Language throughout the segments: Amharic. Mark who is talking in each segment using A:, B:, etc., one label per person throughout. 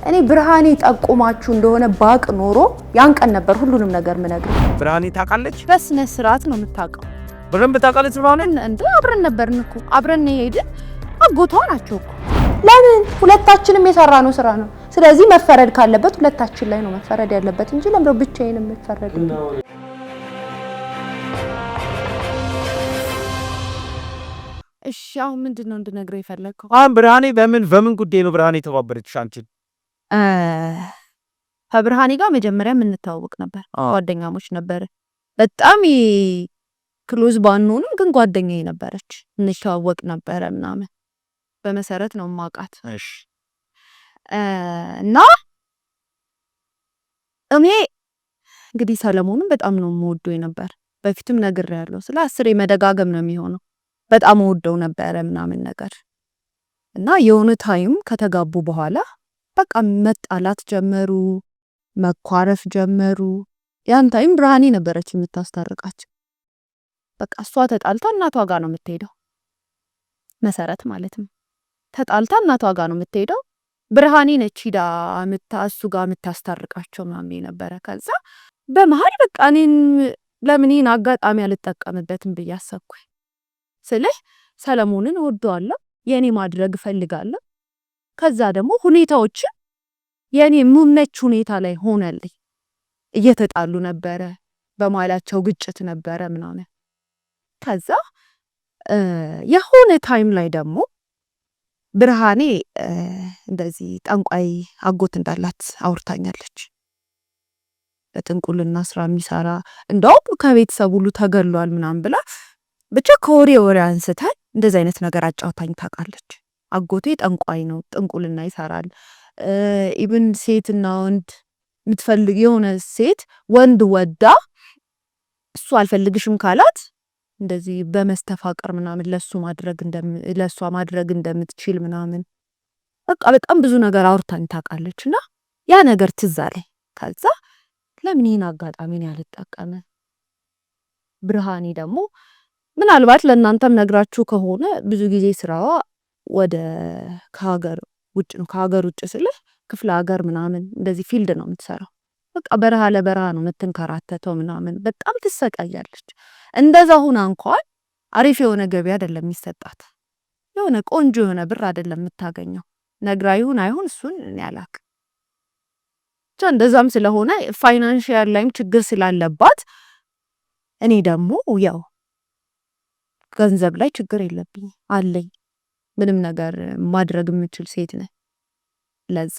A: እኔ ብርሃኔ ጠቁማችሁ እንደሆነ ባቅ ኖሮ ያን ቀን ነበር ሁሉንም ነገር ምነግር።
B: ብርሃኔ ታውቃለች?
A: በስነ ስርዓት ነው የምታውቀው።
B: በደንብ ታውቃለች። ብርሃኔ
A: እንዴ አብረን ነበርን እኮ አብረን ሄድን። አጎቷ ናቸው እኮ። ለምን ሁለታችንም የሰራነው ስራ ነው። ስለዚህ መፈረድ ካለበት ሁለታችን ላይ ነው መፈረድ ያለበት እንጂ ለምን ብቻዬን የምፈረድ? እሺ አሁን ምንድነው እንድነግረው የፈለከው?
B: አሁን ብርሃኔ በምን ጉዳይ ነው ብርሃኔ ተባበረችሽ አንቺን?
A: ከብርሃኔ ጋር መጀመሪያ የምንተዋወቅ ነበር፣ ጓደኛሞች ነበር። በጣም ክሎዝ ባንሆንም ግን ጓደኛዬ ነበረች፣ እንተዋወቅ ነበረ ምናምን። በመሰረት ነው ማውቃት።
B: እሺ
A: እና እኔ እንግዲህ ሰለሞንን በጣም ነው የምወደው ነበር። በፊትም ነግሬያለሁ። ስለ 10 መደጋገም ነው የሚሆነው። በጣም ወደው ነበር ምናምን ነገር እና የሆነ ታይም ከተጋቡ በኋላ በቃ መጣላት ጀመሩ፣ መኳረፍ ጀመሩ። ያን ታይም ብርሃኔ ነበረች የምታስታርቃቸው። በቃ እሷ ተጣልታ እናቷ ጋር ነው የምትሄደው፣ መሰረት ማለት ነው። ተጣልታ እናቷ ጋር ነው የምትሄደው። ብርሃኔ ነች ሂዳ እሱ ጋር የምታስታርቃቸው ምናምን ነበረ። ከዛ በመሀል በቃ እኔን ለምን ይሄን አጋጣሚ አልጠቀምበትም ብዬ አሰብኩኝ። ስለህ ሰለሞንን እወደዋለሁ፣ የኔ ማድረግ እፈልጋለሁ። ከዛ ደግሞ ሁኔታዎች የኔ ሙመች ሁኔታ ላይ ሆነልኝ። እየተጣሉ ነበረ፣ በማላቸው ግጭት ነበረ ምናምን። ከዛ የሆነ ታይም ላይ ደግሞ ብርሃኔ እንደዚህ ጠንቋይ አጎት እንዳላት አውርታኛለች። በጥንቁልና ስራ የሚሰራ እንደውም ከቤተሰብ ሁሉ ተገሏል ምናምን ብላ ብቻ ከወሬ አንስታል እንደዚህ አይነት ነገር አጫውታኝ ታውቃለች። አጎቴ ጠንቋይ ነው፣ ጥንቁልና ይሰራል። ኢቭን ሴትና ወንድ የምትፈልግ የሆነ ሴት ወንድ ወዳ እሱ አልፈልግሽም ካላት እንደዚህ በመስተፋቀር ምናምን ለሷ ማድረግ እንደምትችል ምናምን በቃ በጣም ብዙ ነገር አውርታኝ ታውቃለች። እና ያ ነገር ትዝ አለኝ። ከዛ ለምን ይሄን አጋጣሚን ያልተጠቀመ? ብርሃኔ ደግሞ ምናልባት ለእናንተም ነግራችሁ ከሆነ ብዙ ጊዜ ስራዋ ወደ ከሀገር ውጭ ነው። ከሀገር ውጭ ስልህ ክፍለ ሀገር ምናምን እንደዚህ ፊልድ ነው የምትሰራው። በቃ በረሃ ለበረሃ ነው የምትንከራተተው ምናምን። በጣም ትሰቃያለች። እንደዛ ሁና እንኳን አሪፍ የሆነ ገቢ አይደለም የሚሰጣት፣ የሆነ ቆንጆ የሆነ ብር አይደለም የምታገኘው። ነግራ ይሁን አይሁን እሱን እኔ አላውቅም። ብቻ እንደዛም ስለሆነ ፋይናንሻል ላይም ችግር ስላለባት እኔ ደግሞ ያው ገንዘብ ላይ ችግር የለብኝ አለኝ። ምንም ነገር ማድረግ የምችል ሴት ነኝ። ለዛ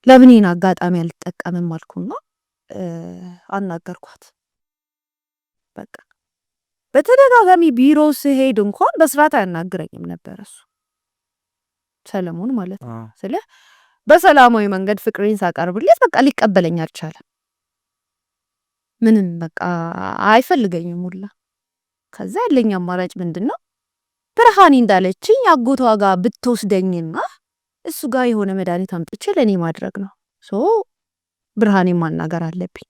A: ለምን ይሄን አጋጣሚ አልተጠቀምም አልኩና አናገርኳት። በቃ በተደጋጋሚ ቢሮ ስሄድ እንኳን በስርዓት አያናግረኝም ነበር እሱ ሰለሞን ማለት ነው። ስለ በሰላማዊ መንገድ ፍቅሬን ሳቀርብለት በቃ ሊቀበለኝ አልቻለም። ምንም በቃ አይፈልገኝም ሁላ። ከዛ ያለኝ አማራጭ ምንድነው? ብርሃኔ እንዳለችኝ አጎቷ ጋር ብትወስደኝና እሱ ጋር የሆነ መድኃኒት አምጥቼ ለኔ ማድረግ ነው። ብርሃኔ ማናገር አለብኝ።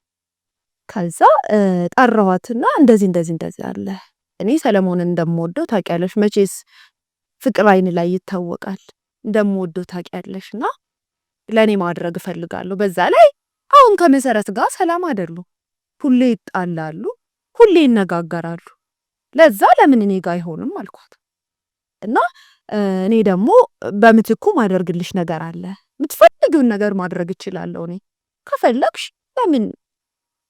A: ከዛ ጠራኋትና እንደዚህ አለ። እኔ ሰለሞንን እንደምወደው ታውቂያለሽ፣ መቼስ ፍቅር አይን ላይ ይታወቃል። እንደምወደው ታውቂያለሽና ለኔ ማድረግ እፈልጋለሁ። በዛ ላይ አሁን ከመሰረት ጋር ሰላም አይደሉ፣ ሁሌ ይጣላሉ፣ ሁሌ ይነጋገራሉ። ለዛ ለምን እኔ ጋር አይሆንም አልኳት። እና እኔ ደግሞ በምትኩ ማደርግልሽ ነገር አለ፣ የምትፈልጊውን ነገር ማድረግ እችላለሁ። እኔ ከፈለግሽ ለምን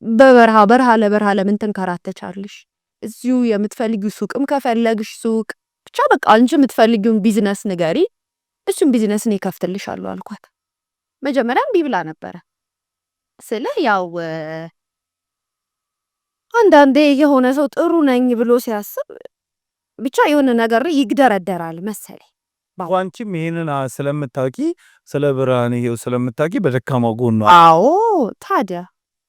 A: በበረሃ ለምን ትንከራተቻለሽ? እዚሁ የምትፈልጊው ሱቅም ከፈለግሽ ሱቅ፣ ብቻ በቃ አንቺ የምትፈልጊውን ቢዝነስ ንገሪ፣ እሱን ቢዝነስ እኔ ከፍትልሻለሁ አልኳት። መጀመሪያም ቢብላ ነበረ ስለ ያው አንዳንዴ የሆነ ሰው ጥሩ ነኝ ብሎ ሲያስብ ብቻ የሆነ ነገር ይግደረደራል መሰለኝ።
B: አንቺም ይሄንን ስለምታውቂ ስለ ብርሃኔ ይሄው ስለምታውቂ በደካማ ጎን ነው።
A: አዎ ታዲያ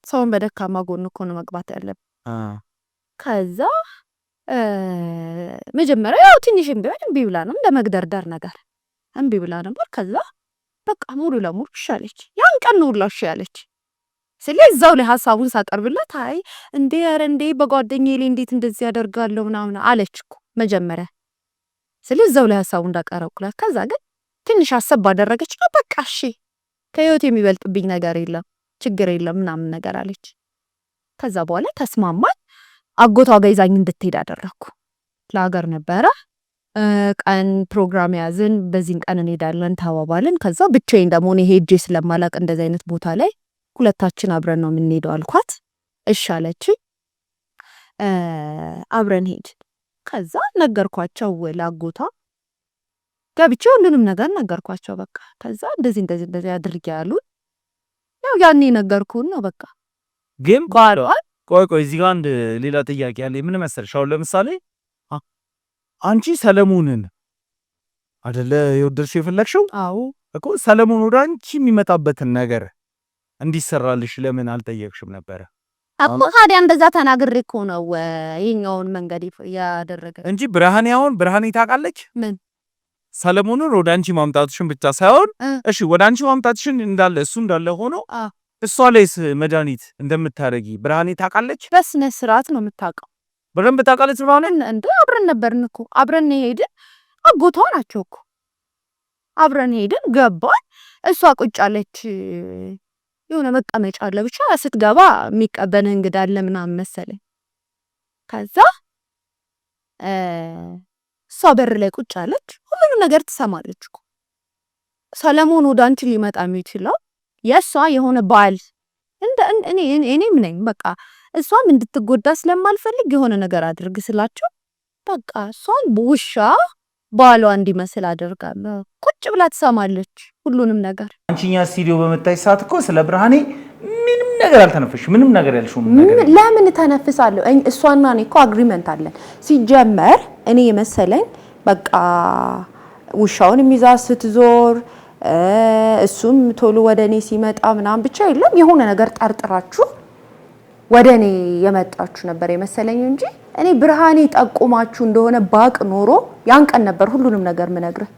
A: ሰውን በደካማ ጎን እኮ ነው መግባት ያለብን። ከዛ መጀመሪያ ያው ትንሽም ቢሆን እምቢ ብላ ነው ለመግደርደር ነገር እምቢ ብላ ነበር። ከዛ በቃ ሙሉ ለሙሉ ሻለች። ያን ቀን ነው ሁላ ሻለች። ስለዚህ እዛው ላይ ሐሳቡን ሳቀርብላት አይ እንዴ በጓደኛዬ ላይ እንዴት እንደዚህ ያደርጋለሁ ምናምን አለች እኮ መጀመሪያ። ስለዚህ እዛው ላይ ሐሳቡን እንዳቀረብኩላት ከዛ ግን ትንሽ አሰብ ባደረገች ነው በቃ እሺ ከህይወት የሚበልጥብኝ ነገር የለም ችግር የለም ምናምን ነገር አለች። ከዛ በኋላ ተስማማን። አጎቷ ጋር ይዛኝ እንድትሄድ አደረኩ። ለሀገር ነበረ ቀን ፕሮግራም ያዝን። በዚህን ቀን እንሄዳለን ተባባልን። ከዛ ብቻዬን ደግሞ እኔ ሄጄ ስለማላቅ እንደዚህ አይነት ቦታ ላይ ሁለታችን አብረን ነው የምንሄደው አልኳት። እሺ አለችኝ። አብረን ሄድ። ከዛ ነገርኳቸው ለአጎቷ ገብቼ ሁሉንም ነገር ነገርኳቸው። በቃ ከዛ እንደዚህ አድርጌ ያሉን ያው ያኔ ነገርኩን ነው በቃ።
B: ግን ቆይ እዚህ ጋር አንድ ሌላ ጥያቄ አለ። ምን መሰለሽ አሁን ለምሳሌ አንቺ ሰለሞንን አይደለ የወደድሽው የፈለግሽው?
A: አዎ
B: እኮ ሰለሞን ወደ አንቺ የሚመጣበትን ነገር እንዲሰራልሽ ለምን አልጠየቅሽም ነበረ?
A: እኮ ታዲያ እንደዛ ተናግሬ እኮ ነው ይሄኛውን መንገድ ያደረገ እንጂ
B: ብርሃኔ ታውቃለች
A: ምን
B: ሰለሞንን ወደ አንቺ ማምጣትሽን ብቻ ሳይሆን እሺ ወደ አንቺ ማምጣትሽን እንዳለ ሆኖ እሷ ላይስ መድኃኒት እንደምታረጊ ብርሃኔ ታውቃለች?
A: በስነ ስርዓት ነው የምታውቀው።
B: በደንብ ታውቃለች ብርሃኔ።
A: እንዴ አብረን ነበርን እኮ አብረን ሄድን። አጎቷ ናቸው እኮ አብረን ሄድን ገባን። እሷ ቁጭ አለች የሆነ መቀመጫ አለ ብቻ ስትገባ የሚቀበል እንግዳ አለ ምናምን መሰለኝ። ከዛ እሷ በር ላይ ቁጭ አለች። ሁሉንም ነገር ትሰማለች እኮ ሰለሞን ወደ አንቺ ሊመጣ የሚችለው የእሷ የሆነ ባል እኔም ነኝ በቃ እሷም እንድትጎዳ ስለማልፈልግ የሆነ ነገር አድርግ ስላቸው በቃ እሷን በውሻ ባሏ እንዲመስል አደርጋለሁ። ቁጭ ብላ ትሰማለች ሁሉንም ነገር።
B: አንቺኛ ስቱዲዮ በመጣች ሰዓት እኮ ስለ ብርሃኔ ምንም ነገር አልተነፈሽ። ምንም ነገር ያልሽው ነገር
A: ለምን ተነፍሳለሁ? እሷና እኔ እኮ አግሪመንት አለን። ሲጀመር እኔ የመሰለኝ በቃ ውሻውን የሚዛ ስትዞር እሱም ቶሎ ወደ እኔ ሲመጣ ምናምን ብቻ የለም የሆነ ነገር ጠርጥራችሁ ወደ እኔ የመጣችሁ ነበር የመሰለኝ እንጂ እኔ ብርሃኔ ጠቁማችሁ እንደሆነ ባቅ ኖሮ ያን ቀን ነበር ሁሉንም ነገር ምነግርህ።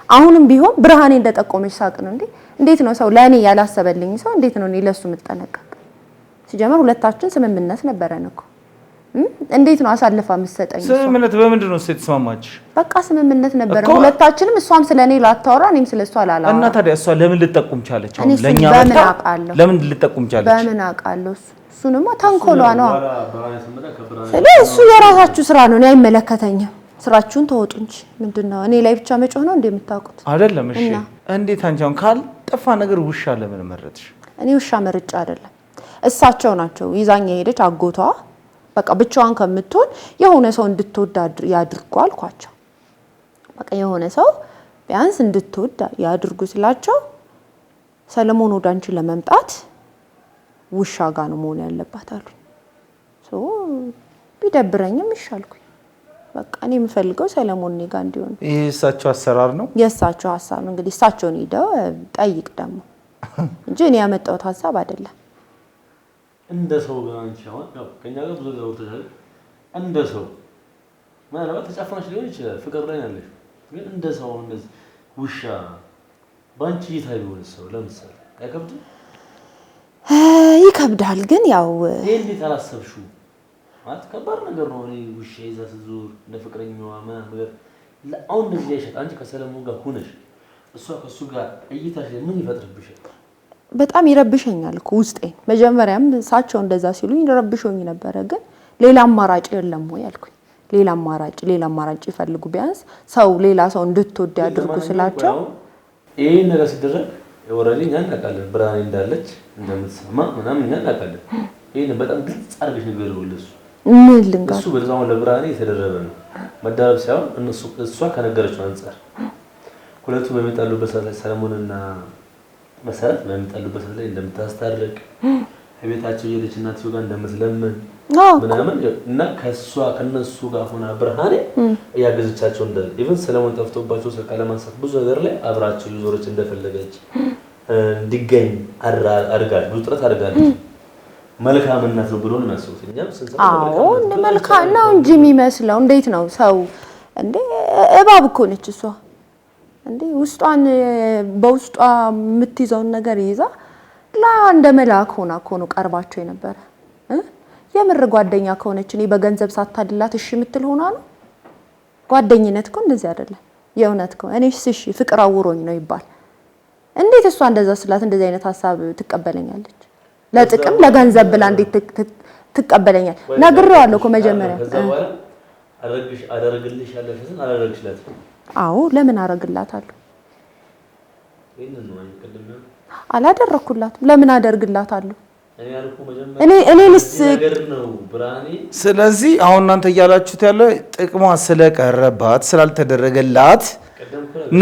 A: አሁንም ቢሆን ብርሃኔ እንደጠቆመች ሳቅ ነው እንዴ። እንዴት ነው ሰው ለኔ ያላሰበልኝ ሰው እንዴት ነው እኔ ለሱ የምጠነቀቅ? ሲጀመር ሁለታችን ስምምነት ነበረን እኮ እንዴት ነው አሳልፋ የምትሰጠኝ?
B: ስምምነት በምንድን ነው የተስማማች?
A: በቃ ስምምነት ነበረ ሁለታችንም። እሷም ስለኔ ላታወራ እኔም ስለሷ አላላወራ።
B: እና ታዲያ እሷ ለምን ልጠቁም ቻለች? አሁን ለኛ ለምን ልጠቁም ቻለች? በምን
A: አውቃለሁ? እሱንማ ተንኮሏ ነው። እሱ የራሳችሁ ስራ ነው፣ እኔ አይመለከተኝም። ስራችሁን ተወጡ እንጂ ምንድነው እኔ ላይ ብቻ መጮህ ነው እንደምታውቁት
B: አይደለም? እሺ እንዴት አንቺ አሁን ካልጠፋ ነገር ውሻ ለምን መረጥሽ?
A: እኔ ውሻ መርጫ አይደለም፣ እሳቸው ናቸው ይዛኛ ሄደች አጎቷ። በቃ ብቻዋን ከምትሆን የሆነ ሰው እንድትወድ ያድርጉ አልኳቸው። በቃ የሆነ ሰው ቢያንስ እንድትወድ ያድርጉ ስላቸው ሰለሞን ወደ አንቺ ለመምጣት ውሻ ጋር ነው መሆን ያለባት አሉ። ቢደብረኝም ይሻልኩኝ በቃ እኔ የምፈልገው ሰለሞን እኔ ጋር እንዲሆን።
B: ይሄ እሳቸው አሰራር ነው፣
A: የእሳቸው ሀሳብ ነው። እንግዲህ እሳቸውን ሄደው ጠይቅ ደግሞ እንጂ እኔ ያመጣሁት ሀሳብ አይደለም።
C: እንደ ሰው ጋር አንቺ አሁን ያው ከኛ ጋር ብዙ ነገር ተሻለ። እንደ ሰው ማለት ተጨፈነሽ ሊሆን ይችላል ፍቅር ላይ ያለሽ፣ ግን እንደ ሰው እንደዚህ ውሻ ባንቺ ይታይው ሰው ለምሳሌ አይከብድም?
A: ይከብዳል። ግን ያው
C: ይሄ እንዴት አላሰብሽው? ማለት ከባድ ነገር ነው። እኔ ውሻ ይዛ ስትዞር እንደ ፍቅረኛዋ ምናምን ነገር አሁን እንደዚህ ያይሻል። አንቺ ከሰለሞን ጋር ሆነሽ እሷ ከሱ ጋር እይታሽ ምን ይፈጥርብሻል?
A: በጣም ይረብሸኛል እኮ ውስጤ። መጀመሪያም እሳቸው እንደዛ ሲሉኝ ረብሾኝ ነበረ። ግን ሌላ አማራጭ የለም ወይ አልኩኝ። ሌላ አማራጭ ይፈልጉ፣ ቢያንስ ሰው ሌላ ሰው እንድትወድ ያድርጉ ስላቸው
C: ይሄ ነገር ሲደረግ ወራሊ እኛን እናውቃለን ብርሃኔ እንዳለች እንደምትሰማ ምናምን እኛን እናውቃለን። ይሄን በጣም ግልጽ አድርገሽ ንገሪው ለሱ።
A: ምን ልንገር?
C: እሱ በዛው ለብርሃኔ የተደረበ ነው መዳረብ ሳይሆን እሷ ከነገረችው አንፃር ሁለቱ በሚጣሉበት ሰዓት ላይ ሰለሞንና መሰረት በሚጣሉበት ሰዓት ላይ እንደምታስታርቅ ቤታቸው የልጅ እናትዮ ጋር እንደምትለምን ምናምን እና ከነሱ ጋር ሆና ብርሃኔ ያገዘቻቸው እንዳለ ኢቭን ሰለሞን ጠፍቶባቸው ስልክ ለማንሳት ብዙ ነገር ላይ አብራቸው ይዞረች እንደፈለገች እንዲገኝ አድርጋለች። ብዙ ጥረት አድርጋለች። መልካም እናት ነው ብሎ ነው የሚያስቡት። እኛም
A: አዎ እንደ መልካም ነው እንጂ የሚመስለው እንዴት ነው ሰው እንዴ? እባብ እኮ ነች እሷ እንዴ! ውስጧን በውስጧ የምትይዘውን ነገር ይዛ እንደ መልአክ ሆና እኮ ነው ቀርባቸው የነበረ። የምር ጓደኛ ከሆነች እኔ በገንዘብ ሳታድላት እሺ የምትል ሆና ነው። ጓደኝነት እኮ እንደዚህ አይደለም። የእውነት እኮ እኔ እሺ ፍቅር አውሮኝ ነው ይባል እንዴት እሷ እንደዛ ስላት እንደዚህ አይነት ሐሳብ ትቀበለኛለች? ለጥቅም ለገንዘብ ብላ እንዴት ትቀበለኛል? ነግሬዋለሁ እኮ መጀመሪያ። አዎ ለምን አረግላታለሁ? አላደረኩላትም። ለምን አደርግላታለሁ? እኔንስ
B: ስለዚህ አሁን እናንተ እያላችሁት ያለው ጥቅሟ ስለቀረባት ስላልተደረገላት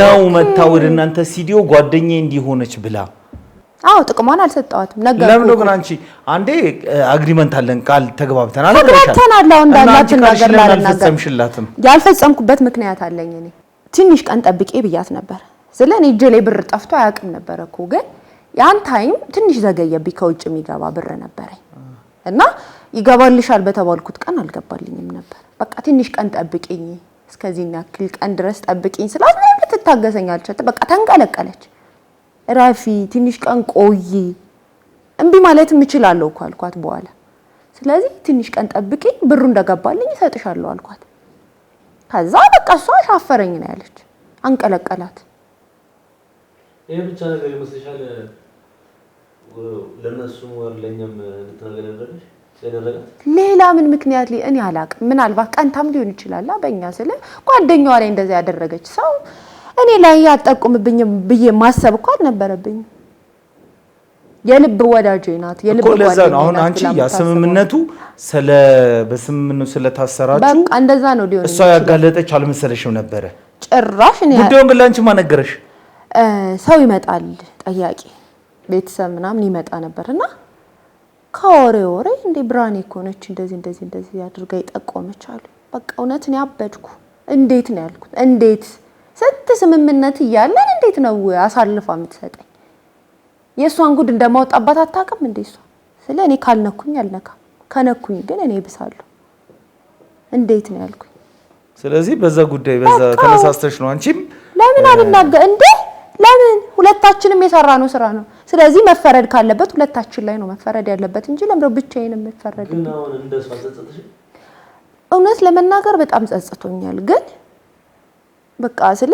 B: ነው መታ ወደ እናንተ ስቱዲዮ ጓደኛዬ እንዲሆነች ብላ።
A: አዎ ጥቅሟን አልሰጠዋትም። ነገርኩ።
B: ለምን ነው ግን አንቺ አንዴ አግሪመንት አለን ቃል ተግባብተናል
A: አዎ እንዳላት ነገር
B: አልፈጸምሽላትም።
A: ያልፈጸምኩበት ምክንያት አለኝ። እኔ ትንሽ ቀን ጠብቄ ብያት ነበር። ስለኔ እጄ ላይ ብር ጠፍቶ አያውቅም ነበር እኮ ግን ያን ታይም ትንሽ ዘገየብኝ። ከውጭ የሚገባ ብር ነበረኝ እና ይገባልሻል በተባልኩት ቀን አልገባልኝም ነበር። በቃ ትንሽ ቀን ጠብቂኝ፣ እስከዚህ ያክል ቀን ድረስ ጠብቂኝ ስላት ምንም ልትታገሰኝ አልቻለችም። በቃ ተንቀለቀለች። ራፊ ትንሽ ቀን ቆይ፣ እምቢ ማለትም እችላለሁ እኮ አልኳት በኋላ። ስለዚህ ትንሽ ቀን ጠብቂኝ፣ ብሩ እንደገባልኝ እሰጥሻለሁ አልኳት። ከዛ በቃ እሷ ሻፈረኝ ነው ያለች። አንቀለቀላት።
C: ይሄ ብቻ ነገር ይመስልሻል? ለነሱ ወር ለኛም ልትነገር ያደረጋት
A: ሌላ ምን ምክንያት እኔ አላቅም። ምናልባት ቀንታም ሊሆን ይችላል። በእኛ ስለ ጓደኛዋ ላይ እንደዛ ያደረገች ሰው እኔ ላይ ያጠቁምብኝ ብዬ ማሰብ እኮ አልነበረብኝም። የልብ ወዳጄ ናት። የልብ ጓደኛዬ ናት።
B: አሁን አንቺ ያስምምነቱ በስምምነቱ ስለታሰራችሁ
A: በቃ እንደዛ ነው ሊሆን
B: እሷ ያጋለጠች አልመሰለሽም ነበረ?
A: ጭራሽ እኔ
B: ጉዳዩን ግን ላንቺ ማን ነገረሽ?
A: ሰው ይመጣል ጠያቂ ቤተሰብ ምናምን ይመጣ ነበርና ከወሬ እንዴ ብራኔ እኮ ነች እንደዚህ አድርጋ ይጠቆመች አሉ። በቃ እውነት ነው ያበድኩ። እንዴት ነው ያልኩት? እንዴት ስንት ስምምነት እያለን እንዴት ነው አሳልፋ የምትሰጠኝ? የእሷን ጉድ እንደማውጣባት አታውቅም እንዴ እሷ? ስለ እኔ ካልነኩኝ አልነካም፣ ከነኩኝ ግን እኔ ብሳለሁ። እንዴት ነው ያልኩኝ?
B: ስለዚህ በዛ ጉዳይ በዛ ተነሳስተሽ ነው አንቺም
A: ለምን አልናገር እንዴ? ለምን ሁለታችንም የሰራነው ስራ ነው። ስለዚህ መፈረድ ካለበት ሁለታችን ላይ ነው መፈረድ ያለበት እንጂ ለምን ብቻዬን የምፈረድ?
C: ግን አሁን እንደሷ ጸጸተሽ?
A: እውነት ለመናገር በጣም ጸጽቶኛል። ግን በቃ ስለ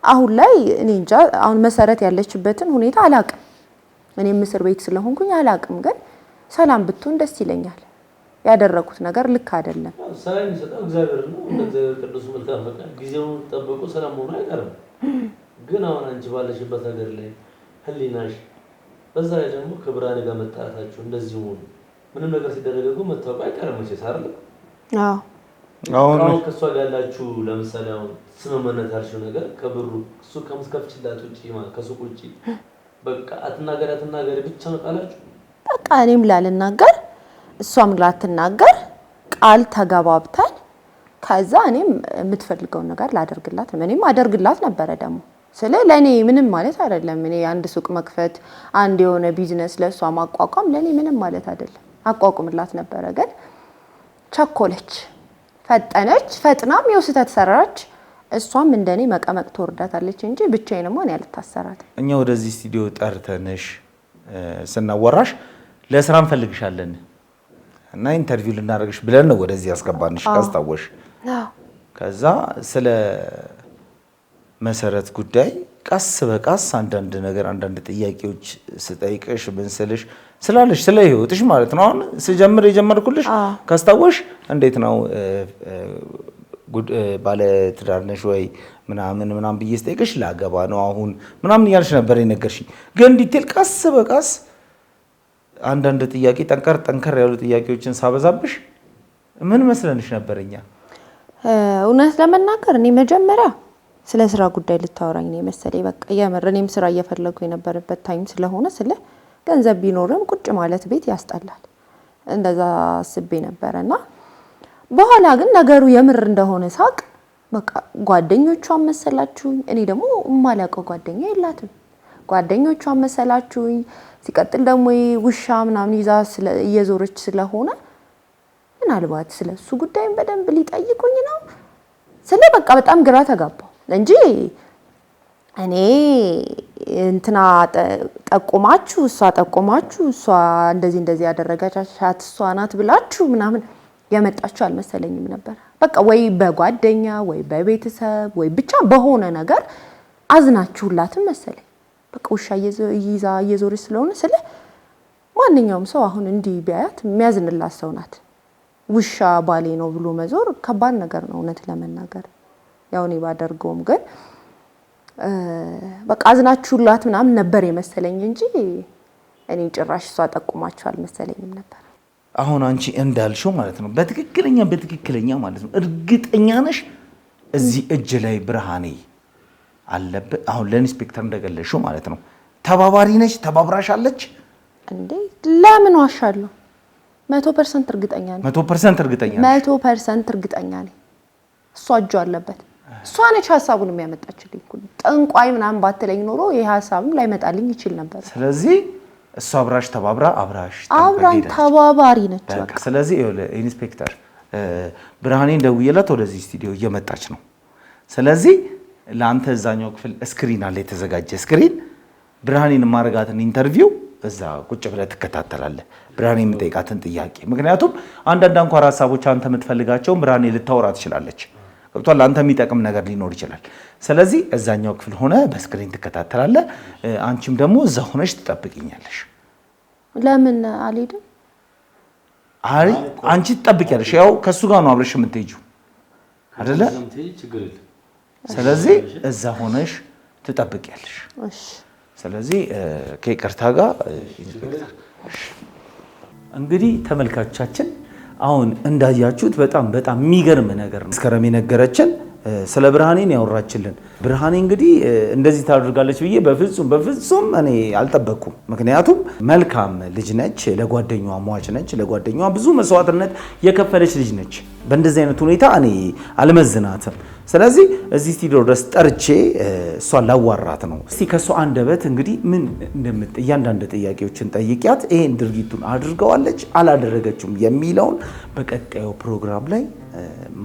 A: አሁን ላይ እኔ እንጃ አሁን መሰረት ያለችበትን ሁኔታ አላቅም። እኔም እስር ቤት ስለሆንኩኝ አላቅም። ግን ሰላም ብትሆን ደስ ይለኛል። ያደረኩት ነገር ልክ አይደለም።
C: ሰላም ይሰጣው እግዚአብሔር ነው። እግዚአብሔር ቅዱስ መልካም በቃ ጊዜውን ጠብቆ ሰላም ሆኖ አይቀርም። ግን አሁን አንቺ ባለሽበት ነገር ላይ ህሊናሽ በዛ ላይ ደግሞ ከብርሃን ጋር መጣታችሁ እንደዚህ ሆኖ ምንም ነገር ሲደረገው መታወቅ አይቀርም እንጂ ሳርለ አሁን ከሷ ጋር ያላችሁ ለምሳሌ አሁን ስምምነት ያልሽው ነገር ከብሩ እሱ ከመስከፍችላት ውጪ ማለት ከሱቅ ውጪ በቃ አትናገሪ ብቻ ነው ቃላችሁ።
A: በቃ እኔም ላልናገር እሷም ላትናገር ቃል ተገባብተን ከዛ እኔም የምትፈልገውን ነገር ላደርግላት እኔም አደርግላት ነበረ ደግሞ ለኔ ምንም ማለት አይደለም። እኔ አንድ ሱቅ መክፈት አንድ የሆነ ቢዝነስ ለሷ ማቋቋም ለኔ ምንም ማለት አይደለም። አቋቁምላት ነበረ ግን ቸኮለች፣ ፈጠነች። ፈጥናም የውስተት ሰራች። እሷም እንደኔ መቀመቅ ትወርዳታለች እንጂ ብቻዬን ማን ያልታሰራት።
B: እኛ ወደዚህ ስቱዲዮ ጠርተንሽ ስናወራሽ ለስራ እንፈልግሻለን እና ኢንተርቪው ልናደርግሽ ብለን ነው ወደዚህ ያስገባንሽ ካስታወሽ። ከዛ ስለ መሰረት ጉዳይ ቀስ በቀስ አንዳንድ ነገር ጥያቄዎች ስጠይቅሽ ምን ስልሽ ስላለሽ ስለ ህይወትሽ ማለት ነው። አሁን ስጀምር የጀመርኩልሽ ካስታወሽ እንዴት ነው ባለ ትዳር ነሽ ወይ ምናምን ብዬ ስጠይቅሽ ላገባ ነው አሁን ምናምን እያልሽ ነበር የነገርሽኝ። ግን ዲቴል ቀስ በቀስ አንዳንድ ጥያቄ ጠንከር ያሉ ጥያቄዎችን ሳበዛብሽ ምን መስለንሽ ነበርኛ?
A: እውነት ለመናገር እኔ መጀመሪያ ስለ ስራ ጉዳይ ልታወራኝ ነው መሰለኝ። በቃ የምር እኔም ስራ እየፈለኩ የነበረበት ታይም ስለሆነ ስለ ገንዘብ ቢኖርም ቁጭ ማለት ቤት ያስጠላል እንደዛ አስቤ ነበርና በኋላ ግን ነገሩ የምር እንደሆነ ሳቅ በቃ ጓደኞቿን መሰላችሁኝ። እኔ ደግሞ ማላቀው ጓደኛ የላትም። ጓደኞቿን መሰላችሁኝ። ሲቀጥል ደግሞ ውሻ ምናምን ይዛ እየዞረች ስለሆነ ምናልባት ስለሱ ጉዳይም በደንብ ሊጠይቁኝ ነው በቃ በጣም ግራ ተጋባው እንጂ እኔ እንትና ጠቆማችሁ እሷ እንደዚህ ያደረጋቻት እሷ ናት ብላችሁ ምናምን ያመጣችሁ አልመሰለኝም ነበር። በቃ ወይ በጓደኛ ወይ በቤተሰብ ወይ ብቻ በሆነ ነገር አዝናችሁላትም መሰለኝ። በቃ ውሻ ይዛ እየዞረች ስለሆነ ስለ ማንኛውም ሰው አሁን እንዲህ ቢያያት የሚያዝንላት ሰው ናት። ውሻ ባሌ ነው ብሎ መዞር ከባድ ነገር ነው እውነት ለመናገር ያው እኔ ባደርገውም ግን በቃ አዝናችሁላት ምናምን ነበር የመሰለኝ እንጂ እኔ ጭራሽ እሷ ጠቁማችሁ አልመሰለኝም ነበር።
B: አሁን አንቺ እንዳልሽው ማለት ነው በትክክለኛ ማለት ነው እርግጠኛ ነሽ እዚህ እጅ ላይ ብርሃኔ አለበት? አሁን ለኢንስፔክተር እንደገለሽው ማለት ነው ተባባሪ ነች? ተባብራሻለች እንዴ?
A: ለምን ዋሻለሁ? 100% እርግጠኛ ነኝ።
B: 100% እርግጠኛ ነኝ።
A: 100% እርግጠኛ ነኝ። እሷ እጁ አለበት። እሷ ነች ሀሳቡን የሚያመጣችልኝ። ጠንቋይ ምናምን ባትለኝ ኖሮ ይሄ ሀሳብም ላይመጣልኝ ይችል ነበር።
B: ስለዚህ እሷ አብራሽ
A: ተባባሪ ነች በቃ።
B: ስለዚህ ኢንስፔክተር ብርሃኔን ደውዬላት ወደዚህ ስቱዲዮ እየመጣች ነው። ስለዚህ ለአንተ እዛኛው ክፍል ስክሪን አለ የተዘጋጀ ስክሪን ብርሃኔን ማረጋትን ኢንተርቪው እዛ ቁጭ ብለህ ትከታተላለህ። ብርሃኔ የምጠይቃትን ጥያቄ ምክንያቱም አንዳንድ አንኳር ሀሳቦች አንተ የምትፈልጋቸውን ብርሃኔ ልታወራ ትችላለች። ገብቷል? ለአንተ የሚጠቅም ነገር ሊኖር ይችላል። ስለዚህ እዛኛው ክፍል ሆነ በስክሪን ትከታተላለህ። አንቺም ደግሞ እዛ ሆነሽ ትጠብቂኛለሽ።
A: ለምን አልሄድም?
B: አይ አንቺ ትጠብቂያለሽ። ያው ከሱ ጋር ነው አብረሽ የምትሄጂው አይደለ? ስለዚህ እዛ ሆነሽ ትጠብቂያለሽ። እሺ። ስለዚህ ከይቅርታ ጋር ኢንስፔክተር እንግዲህ ተመልካቾቻችን አሁን እንዳያችሁት በጣም የሚገርም ነገር ነው መስከረም የነገረችን ስለ ብርሃኔን ያወራችልን። ብርሃኔ እንግዲህ እንደዚህ ታደርጋለች ብዬ በፍጹም እኔ አልጠበቅኩም። ምክንያቱም መልካም ልጅ ነች፣ ለጓደኛዋ ሟች ነች፣ ለጓደኛዋ ብዙ መስዋዕትነት የከፈለች ልጅ ነች። በእንደዚህ አይነት ሁኔታ እኔ አልመዝናትም። ስለዚህ እዚህ ስቱዲዮ ድረስ ጠርቼ እሷን ላዋራት ነው። እስቲ ከእሷ አንደበት እንግዲህ ምን እያንዳንድ ጥያቄዎችን ጠይቂያት ይሄን ድርጊቱን አድርገዋለች አላደረገችም የሚለውን በቀጣዩ ፕሮግራም ላይ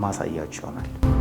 B: ማሳያችሁ ይሆናል።